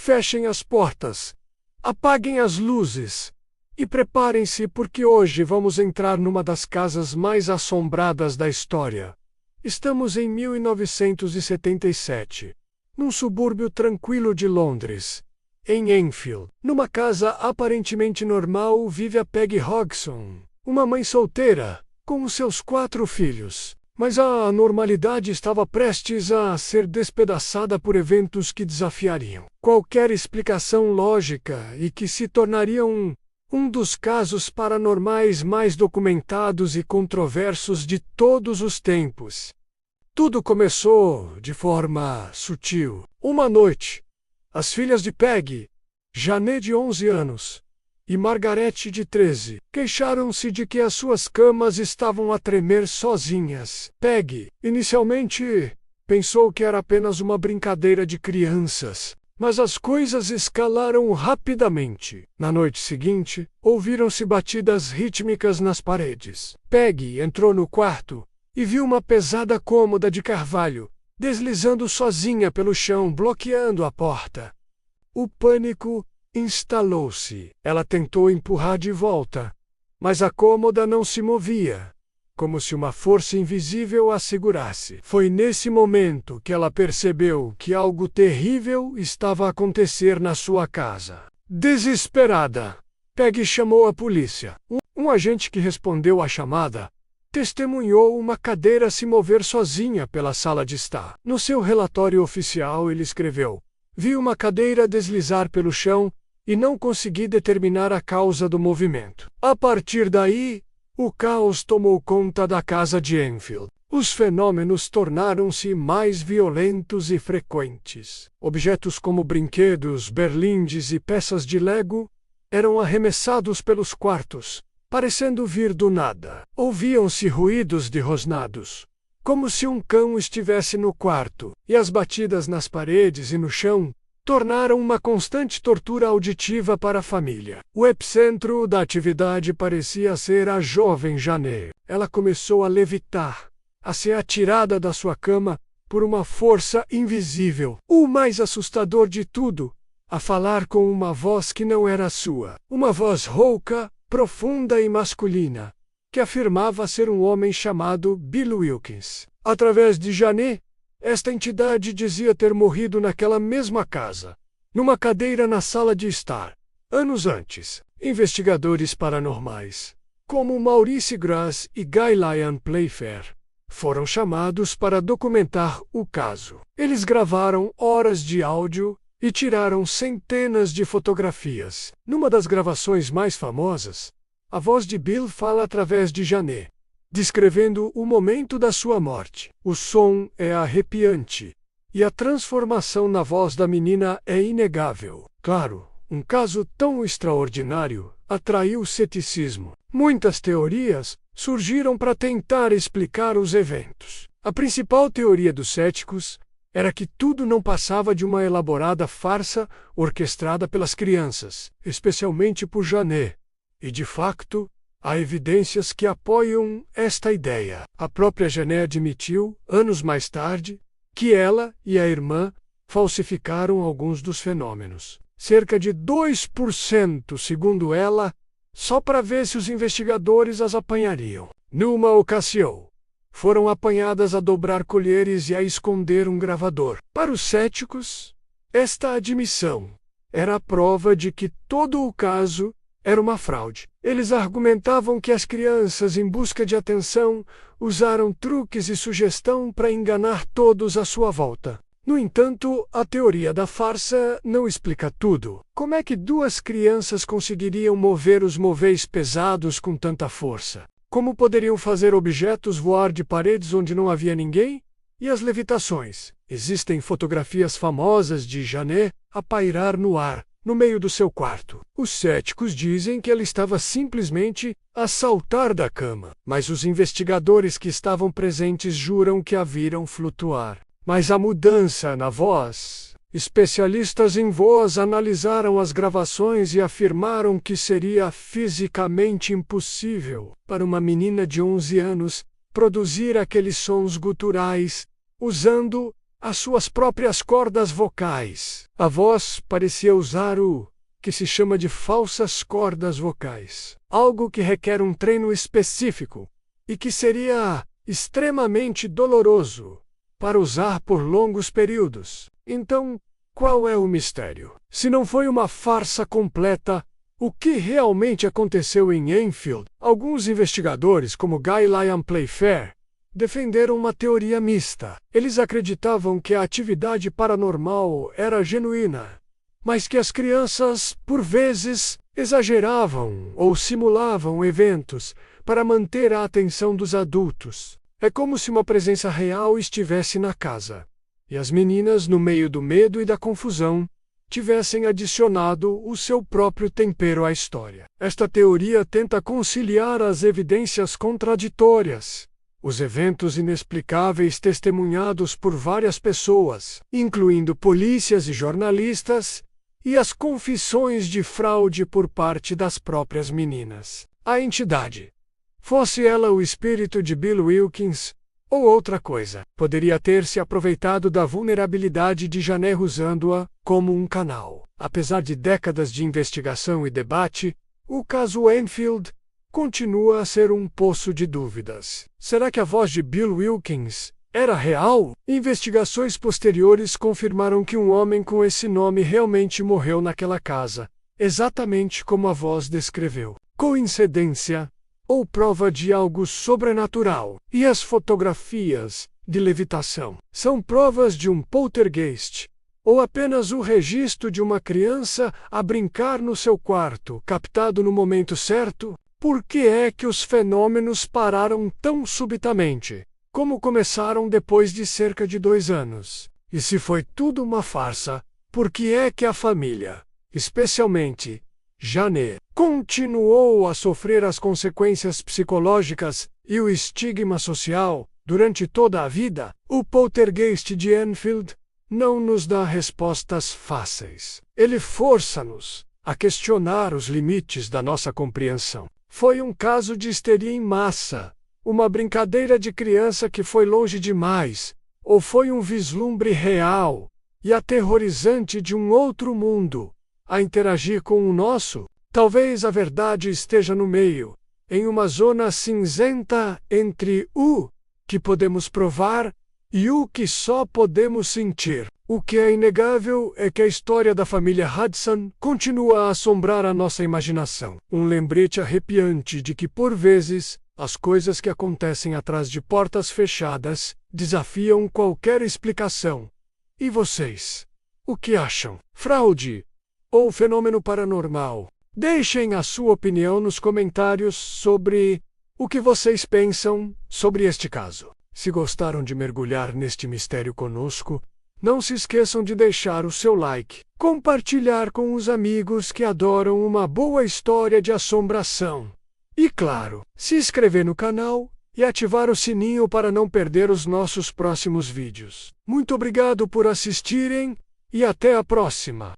fechem as portas, apaguem as luzes e preparem-se porque hoje vamos entrar numa das casas mais assombradas da história. Estamos em 1977, num subúrbio tranquilo de Londres. Em Enfield, numa casa aparentemente normal, vive a Peggy Hodgson, uma mãe solteira, com os seus 4 filhos. Mas a normalidade estava prestes a ser despedaçada por eventos que desafiariam qualquer explicação lógica e que se tornariam um dos casos paranormais mais documentados e controversos de todos os tempos. Tudo começou de forma sutil. Uma noite, as filhas de Peggy, Janet de 11 anos e Margaret de 13, queixaram-se de que as suas camas estavam a tremer sozinhas. Peggy, inicialmente, pensou que era apenas uma brincadeira de crianças, mas as coisas escalaram rapidamente. Na noite seguinte, ouviram-se batidas rítmicas nas paredes. Peggy entrou no quarto e viu uma pesada cômoda de carvalho deslizando sozinha pelo chão, bloqueando a porta. O pânico instalou-se. Ela tentou empurrar de volta, mas a cômoda não se movia, como se uma força invisível a segurasse. Foi nesse momento que ela percebeu que algo terrível estava a acontecer na sua casa. Desesperada, Peggy chamou a polícia. Um agente que respondeu à chamada testemunhou uma cadeira se mover sozinha pela sala de estar. No seu relatório oficial ele escreveu: "Vi uma cadeira deslizar pelo chão e não consegui determinar a causa do movimento." A partir daí, o caos tomou conta da casa de Enfield. Os fenômenos tornaram-se mais violentos e frequentes. Objetos como brinquedos, berlindes e peças de Lego eram arremessados pelos quartos, parecendo vir do nada. Ouviam-se ruídos de rosnados, como se um cão estivesse no quarto, e as batidas nas paredes e no chão tornaram uma constante tortura auditiva para a família. O epicentro da atividade parecia ser a jovem Janet. Ela começou a levitar, a ser atirada da sua cama por uma força invisível. O mais assustador de tudo, a falar com uma voz que não era sua. Uma voz rouca, profunda e masculina, que afirmava ser um homem chamado Bill Wilkins. Através de Janet, esta entidade dizia ter morrido naquela mesma casa, numa cadeira na sala de estar. Anos antes, investigadores paranormais, como Maurice Grass e Guy Lyon Playfair, foram chamados para documentar o caso. Eles gravaram horas de áudio e tiraram centenas de fotografias. Numa das gravações mais famosas, a voz de Bill fala através de Janet, descrevendo o momento da sua morte. O som é arrepiante, e a transformação na voz da menina é inegável. Claro, um caso tão extraordinário atraiu o ceticismo. Muitas teorias surgiram para tentar explicar os eventos. A principal teoria dos céticos era que tudo não passava de uma elaborada farsa orquestrada pelas crianças, especialmente por Janet. E, de facto, há evidências que apoiam esta ideia. A própria Janet admitiu, anos mais tarde, que ela e a irmã falsificaram alguns dos fenômenos. Cerca de 2%, segundo ela, só para ver se os investigadores as apanhariam. Numa ocasião, foram apanhadas a dobrar colheres e a esconder um gravador. Para os céticos, esta admissão era a prova de que todo o caso era uma fraude. Eles argumentavam que as crianças, em busca de atenção, usaram truques e sugestão para enganar todos à sua volta. No entanto, a teoria da farsa não explica tudo. Como é que 2 crianças conseguiriam mover os móveis pesados com tanta força? Como poderiam fazer objetos voar de paredes onde não havia ninguém? E as levitações? Existem fotografias famosas de Janet a pairar no ar, no meio do seu quarto. Os céticos dizem que ela estava simplesmente a saltar da cama, mas os investigadores que estavam presentes juram que a viram flutuar. Mas a mudança na voz... Especialistas em voz analisaram as gravações e afirmaram que seria fisicamente impossível para uma menina de 11 anos produzir aqueles sons guturais usando as suas próprias cordas vocais. A voz parecia usar o que se chama de falsas cordas vocais, algo que requer um treino específico e que seria extremamente doloroso para usar por longos períodos. Então, qual é o mistério? Se não foi uma farsa completa, o que realmente aconteceu em Enfield? Alguns investigadores, como Guy Lyon Playfair, defenderam uma teoria mista. Eles acreditavam que a atividade paranormal era genuína, mas que as crianças, por vezes, exageravam ou simulavam eventos para manter a atenção dos adultos. É como se uma presença real estivesse na casa, e as meninas, no meio do medo e da confusão, tivessem adicionado o seu próprio tempero à história. Esta teoria tenta conciliar as evidências contraditórias, os eventos inexplicáveis testemunhados por várias pessoas, incluindo polícias e jornalistas, e as confissões de fraude por parte das próprias meninas. A entidade, fosse ela o espírito de Bill Wilkins ou outra coisa, poderia ter se aproveitado da vulnerabilidade de Janet usando-a como um canal. Apesar de décadas de investigação e debate, o caso Enfield continua a ser um poço de dúvidas. Será que a voz de Bill Wilkins era real? Investigações posteriores confirmaram que um homem com esse nome realmente morreu naquela casa, exatamente como a voz descreveu. Coincidência ou prova de algo sobrenatural? E as fotografias de levitação são provas de um poltergeist, ou apenas o registro de uma criança a brincar no seu quarto, captado no momento certo? Por que é que os fenômenos pararam tão subitamente, como começaram depois de cerca de 2 anos? E se foi tudo uma farsa, por que é que a família, especialmente Janet, continuou a sofrer as consequências psicológicas e o estigma social durante toda a vida? O poltergeist de Enfield não nos dá respostas fáceis. Ele força-nos a questionar os limites da nossa compreensão. Foi um caso de histeria em massa, uma brincadeira de criança que foi longe demais, ou foi um vislumbre real e aterrorizante de um outro mundo a interagir com o nosso? Talvez a verdade esteja no meio, em uma zona cinzenta entre o que podemos provar e o que só podemos sentir. O que é inegável é que a história da família Hudson continua a assombrar a nossa imaginação. Um lembrete arrepiante de que, por vezes, as coisas que acontecem atrás de portas fechadas desafiam qualquer explicação. E vocês? O que acham? Fraude ou fenômeno paranormal? Deixem a sua opinião nos comentários sobre o que vocês pensam sobre este caso. Se gostaram de mergulhar neste mistério conosco, não se esqueçam de deixar o seu like, compartilhar com os amigos que adoram uma boa história de assombração. E claro, se inscrever no canal e ativar o sininho para não perder os nossos próximos vídeos. Muito obrigado por assistirem e até a próxima!